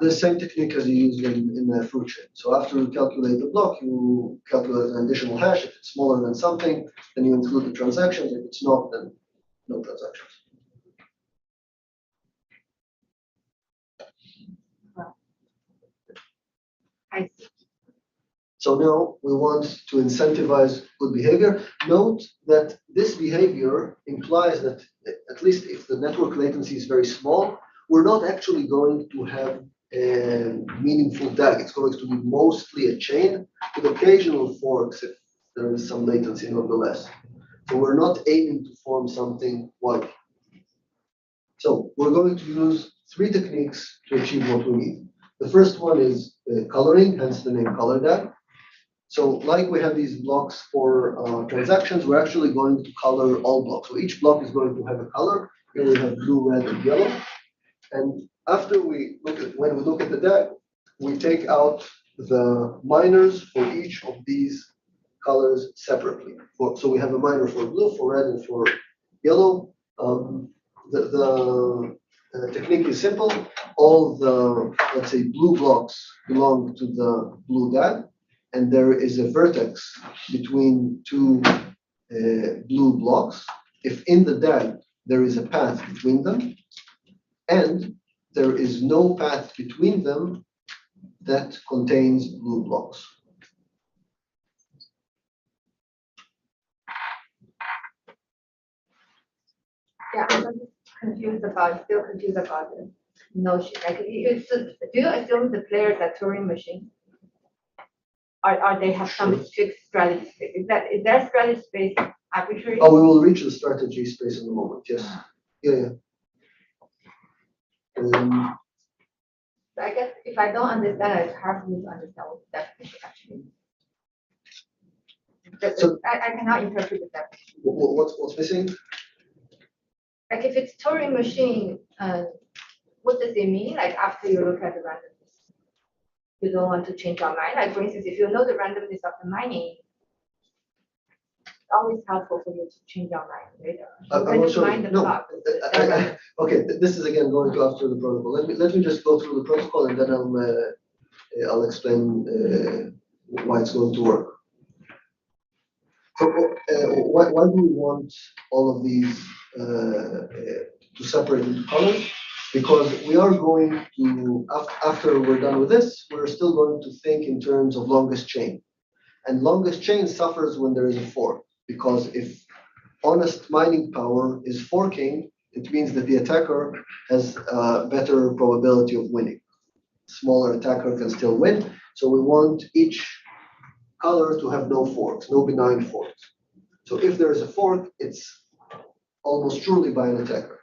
The same technique as you use in the fruit chain. So after you calculate the block, you calculate an additional hash. If it's smaller than something, then you include the transactions. If it's not, then no transactions. I see. So now we want to incentivize good behavior. Note that this behavior implies that, at least if the network latency is very small, we're not actually going to have a meaningful DAG. It's going to be mostly a chain with occasional forks if there is some latency nonetheless. So we're not aiming to form something wide. So we're going to use three techniques to achieve what we need. The first one is coloring, hence the name color DAG. So like we have these blocks for transactions, we're actually going to color all blocks. So each block is going to have a color. Here we have blue, red, and yellow. And after when we look at the DAG, we take out the miners for each of these colors separately. So we have a miner for blue, for red, and for yellow. The technique is simple. All the, let's say, blue blocks belong to the blue DAG, and there is a vertex between two blue blocks. If in the DAG there is a path between them, and there is no path between them that contains blue blocks. Yeah, I'm still confused about the notion. Like, do you assume the players are Turing machines? Or they have some strict strategy space? Is their strategy space arbitrary? Oh, we will reach the strategy space in a moment, yes. Yeah. So I guess if I don't understand it, it's hard for me to understand what the definition actually means. So- I cannot interpret the definition. What's missing? Like if it's Turing machine, what does it mean? Like after you look at the randomness, you don't want to change your mind. Like for instance, if you know the randomness of the mining, it's always helpful for you to change your mind later. You can just mine the block. Okay, this is again going to after the protocol. Let me just go through the protocol, and then I'll explain why it's going to work. So why do we want all of these to separate into colors? Because we are going to, after we're done with this, we're still going to think in terms of longest chain. And longest chain suffers when there is a fork, because if honest mining power is forking, it means that the attacker has a better probability of winning. Smaller attacker can still win, so we want each color to have no forks, no benign forks. So if there is a fork, it's almost surely by an attacker.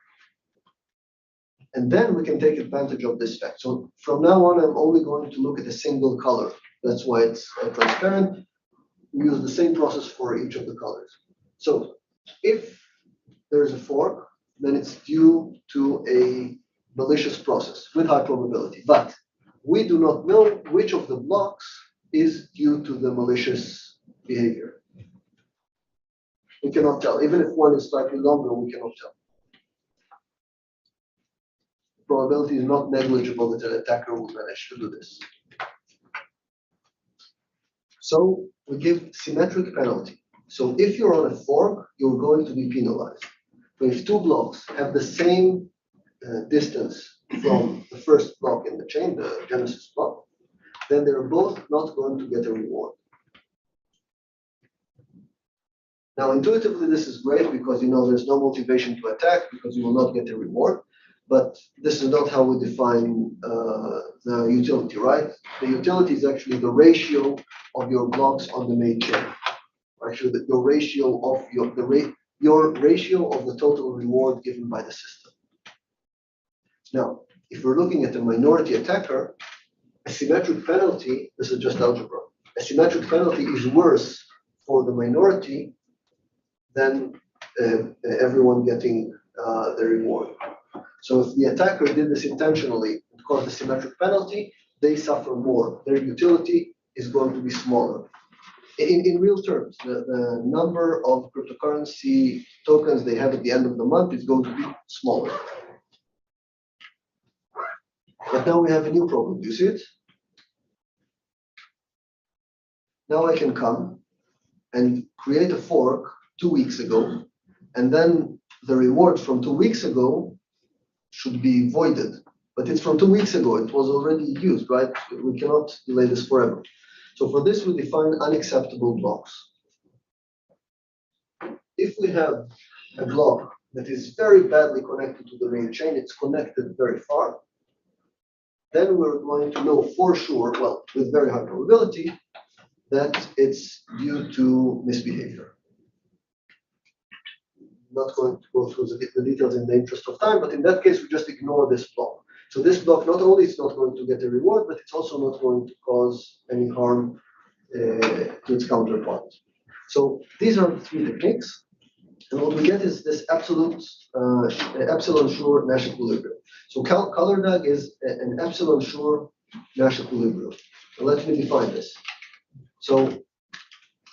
And then we can take advantage of this fact. So from now on, I'm only going to look at a single color. That's why it's transparent. We use the same process for each of the colors. So if there's a fork, then it's due to a malicious process with high probability. But we do not know which of the blocks is due to the malicious behavior. We cannot tell. Even if one is slightly longer, we cannot tell. The probability is not negligible that an attacker will manage to do this. So we give symmetric penalty. So if you're on a fork, you're going to be penalized. So if two blocks have the same distance from the first block in the chain, the genesis block, then they're both not going to get a reward. Now, intuitively, this is great because there's no motivation to attack because you will not get a reward. But this is not how we define the utility, right? The utility is actually the ratio of your blocks on the main chain. Actually, your ratio of your ratio of the total reward given by the system. Now, if we're looking at a minority attacker, a symmetric penalty, this is just algebra. A symmetric penalty is worse for the minority than everyone getting the reward. So if the attacker did this intentionally and caused a symmetric penalty, they suffer more. Their utility is going to be smaller. In real terms, the number of cryptocurrency tokens they have at the end of the month is going to be smaller. But now we have a new problem. Do you see it? Now I can come and create a fork 2 weeks ago, and then the reward from 2 weeks ago should be voided. But it's from 2 weeks ago. It was already used, right? We cannot delay this forever. So for this, we define unacceptable blocks. If we have a block that is very badly connected to the main chain, it's connected very far, then we're going to know for sure, well, with very high probability, that it's due to misbehavior. Not going to go through the details in the interest of time, but in that case, we just ignore this block. So this block, not only is not going to get a reward, but it's also not going to cause any harm to its counterpart. So these are the three techniques. And what we get is this absolute epsilon sure Nash equilibrium. So color DAG is an epsilon sure Nash equilibrium. So let me define this. So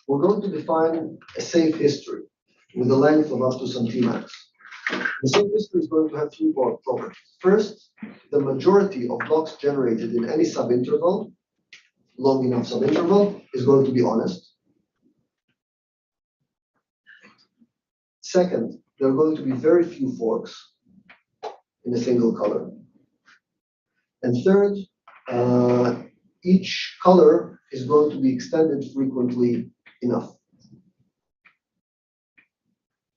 we're going to define a safe history with a length of up to some Tmax. The safe history is going to have three properties. First, the majority of blocks generated in any subinterval, long enough subinterval, is going to be honest. Second, there are going to be very few forks in a single color. And third, each color is going to be extended frequently enough.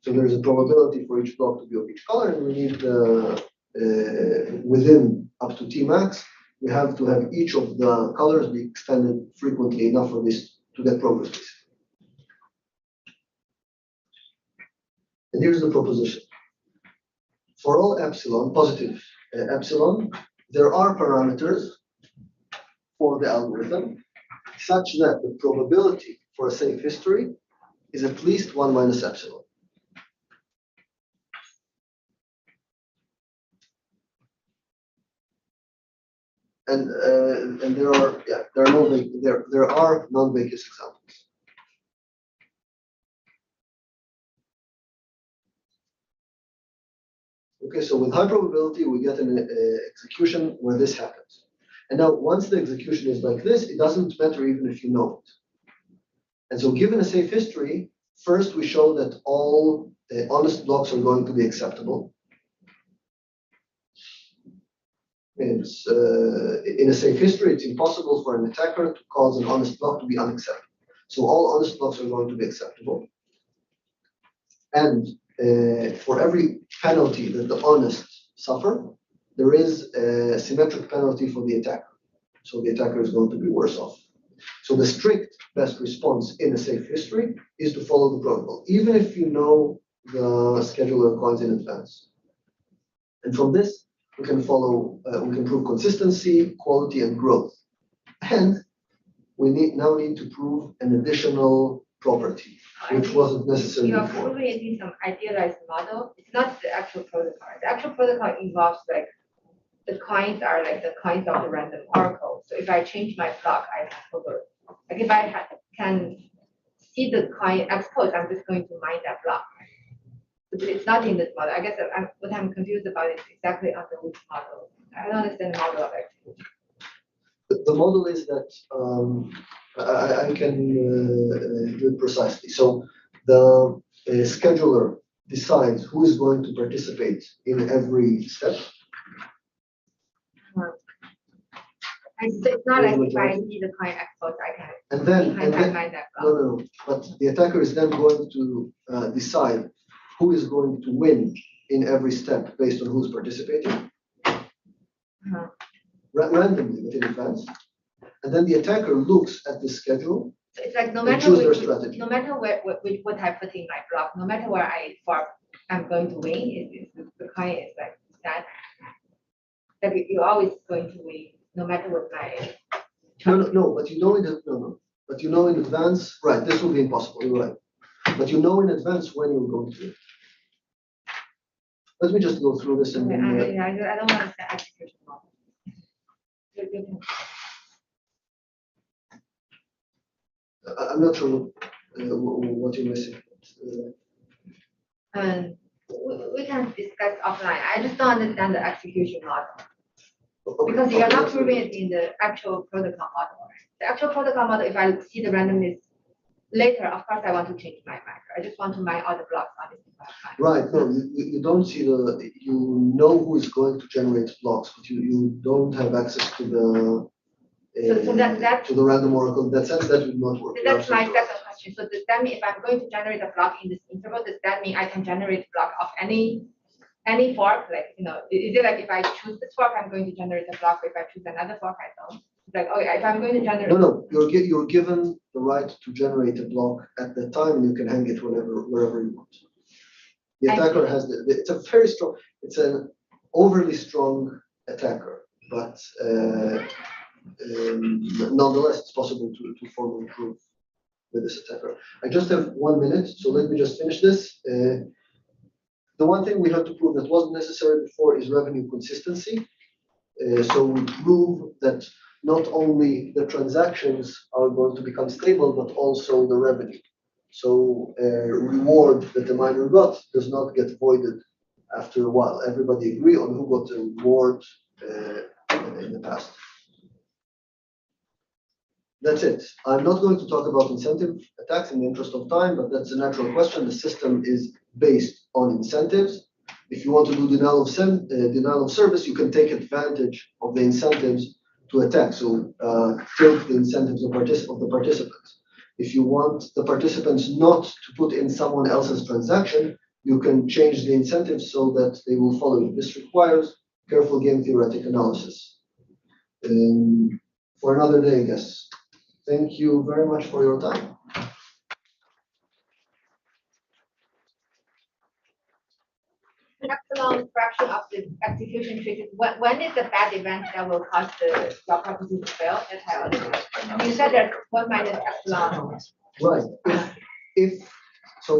So there's a probability for each block to be of each color, and we need within up to Tmax, we have to have each of the colors be extended frequently enough for this to get progress. And here's the proposition. For all epsilon, positive epsilon, there are parameters for the algorithm such that the probability for a safe history is at least 1 minus epsilon. And there are non-vacuous examples. Okay, so with high probability, we get an execution where this happens. And now, once the execution is like this, it doesn't matter even if you know it. And so given a safe history, First, we show that all honest blocks are going to be acceptable. It's, in a safe history, it's impossible for an attacker to cause an honest block to be unacceptable. So all honest blocks are going to be acceptable. And for every penalty that the honest suffer, there is a symmetric penalty for the attacker. So the attacker is going to be worse off. So the strict best response in a safe history is to follow the protocol, even if you know the scheduler coins in advance. And from this, we can prove consistency, quality, and growth. And we now need to prove an additional property, which wasn't necessary You are before. creating some idealized model. It's not the actual protocol. The actual protocol involves like the coins are like the coins of the random oracle. So if I change my block, I have over. Like if I can see the coin exposed, I'm just going to mine that block. But it's not in this model. I guess what I'm confused about is exactly under which model. I don't understand the model of execution. The model is that I can do it precisely. So the scheduler decides who is going to participate in every step. It's not like if I see the coin exposed, I can And then, mine that no, block. no, but the attacker is then going to decide who is going to win in every step based on who's participating. Randomly, but in advance. And then the attacker looks at the schedule. So it's like no and matter choose their which, strategy. no matter what I put in my block, no matter where I'm going to win, the coin is like that. Like you're always going to win, no matter what my. No, but you know but you know in advance, right, this will be impossible, you're right. But you know in advance when you're going to. Let me just go through this and Okay, then, I don't want to execution model. I'm not sure what you're missing. And we can discuss offline. I just don't understand the execution model. Because you are not proving it in the actual protocol model. The actual protocol model, if I see the randomness later, of course, I want to change my micro. I just want to mine all the blocks on this block. Right, no, you don't see you know who is going to generate blocks, but you don't have access to the So that to the random oracle. In that sense, that would not work. So You're that's my absolutely right. second question. So does that mean if I'm going to generate a block in this interval, does that mean I can generate a block of any fork? Like, is it like if I choose this fork, I'm going to generate a block, but if I choose another fork, I don't? It's like, okay, if I'm going to generate. No, you're given the right to generate a block at that time, and you can hang it wherever you want. The attacker has it's a very strong, it's an overly strong attacker, but nonetheless, it's possible to formally prove with this attacker. I just have 1 minute, so let me just finish this. The one thing we have to prove that wasn't necessary before is revenue consistency. So we prove that not only the transactions are going to become stable, but also the revenue. So reward that the miner got does not get voided after a while. Everybody agree on who got the reward in the past. That's it. I'm not going to talk about incentive attacks in the interest of time, but that's a natural question. The system is based on incentives. If you want to do denial of service, you can take advantage of the incentives to attack. So tilt the incentives of the participants. If you want the participants not to put in someone else's transaction, you can change the incentives so that they will follow you. This requires careful game theoretic analysis. For another day, I guess. Thank you very much for your time. Epsilon fraction of the execution treated. When is the bad event that will cause the block property to fail? That's how I understand. You said that 1 minus epsilon. Right. If so,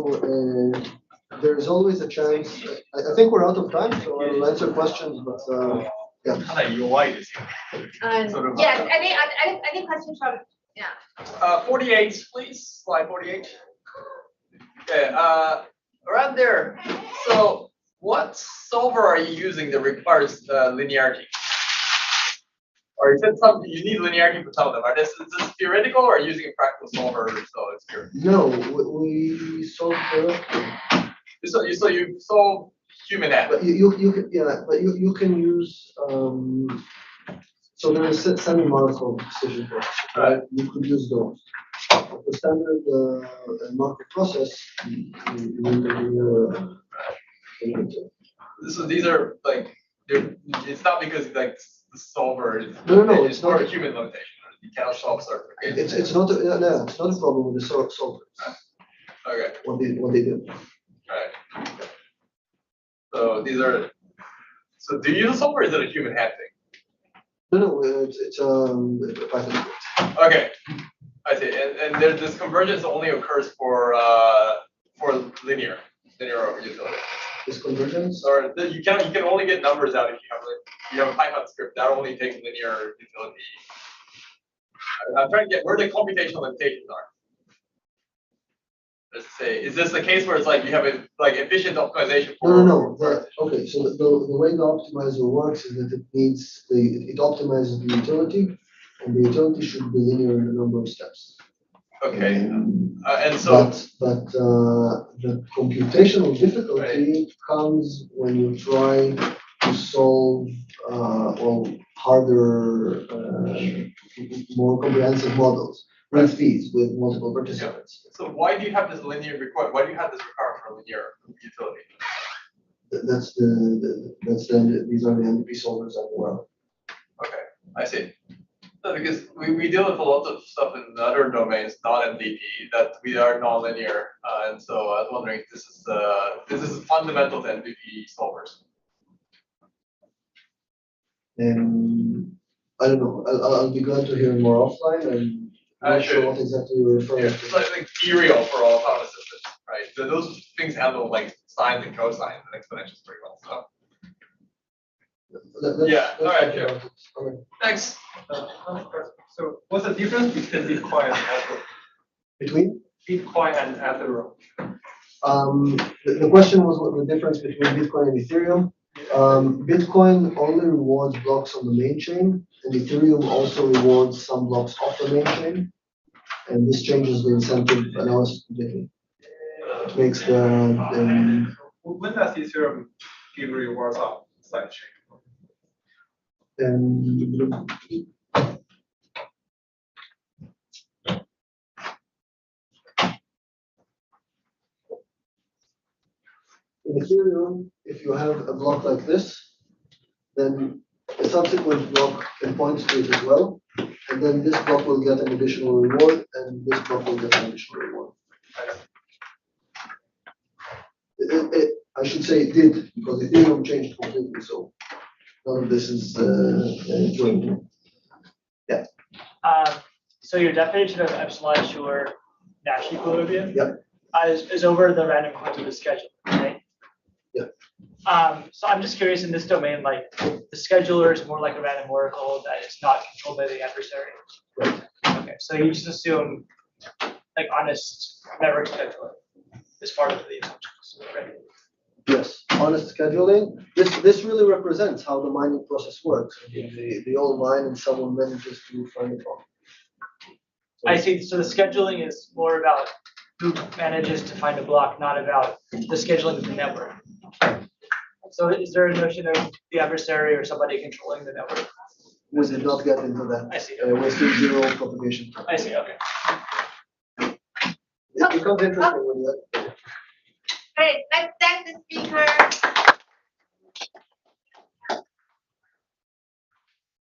there is always a chance. I think we're out of time, so I will answer questions. But yeah. Yes. Any questions from? Yeah. 48, please. Slide 48. Okay. Around there. So, what solver are you using that requires linearity? Or you said some, you need linearity for some of them. Is this theoretical or using a practical solver, so it's pure? No, we solve directly. So you solve human app. But you can, yeah, but you can use, so there is semi-Markov decision process, right? You could use those. The standard Markov process, you So these are like, it's not because like the solver is. No, it's more a human limitation. You cannot solve certain cases. it's not it's not a problem with the solver. Okay, What they do. alright. So these are, so do you use a solver or is it a human hand thing? No, it's a Python script. Okay, I see. And there's this convergence only occurs for linear utility. This convergence. Or you can only get numbers out if you have a Python script that only takes linear utility. I'm trying to get where the computational limitations are. Let's say, is this the case where it's like you have a efficient optimization for? No. Okay, so the way the optimizer works is that it optimizes the utility, and the utility should be linear in a number of steps. Okay, and so. But the computational difficulty comes when you try to solve harder, more comprehensive models with fees with multiple participants. So why do you have this linear requirement? Why do you have this requirement for linear utility? These are the MVP solvers as well. Okay, I see. So because we deal with a lot of stuff in other domains, non-MVP, that we are nonlinear, and so I was wondering if this is fundamental to MVP solvers. I don't know. I'll be glad to hear more offline. And I'm not sure what exactly you're referring Yeah, to. it's like ethereal for all autonomous systems, right? So those things handle like sines and cosines and exponentials pretty well. So yeah, all right, sure. Okay. Thanks. So what's the difference between Bitcoin and Ethereum? Between? Bitcoin and Ethereum. The question was what the difference between Bitcoin and Ethereum. Bitcoin only rewards blocks on the main chain, and Ethereum also rewards some blocks off the main chain. And this changes the incentive analysis completely. It makes When does Ethereum give rewards on side chain? In Ethereum, if you have a block like this, then a subsequent block can point to it as well, and then this block will get an additional reward, and this block will get an additional reward. I should say it did, because Ethereum changed completely, so none of this is joined. Yeah. So your definition of epsilon Shor Nash equilibrium is over the random quantity of the schedule, right? Yeah. So I'm just curious in this domain, like the scheduler is more like a random oracle that is not controlled by the adversary. Right. Okay, so you just assume like honest network scheduling is part of the assumptions, right? Yes, honest scheduling. This really represents how the mining process works. They all mine and someone manages to find the problem. I see. So the scheduling is more about who manages to find a block, not about the scheduling of the network. So is there a notion of the adversary or somebody controlling the network? We did not get into that. I see. We're still zero propagation. I see. Okay. It becomes interesting when you. Great, let's thank the speaker.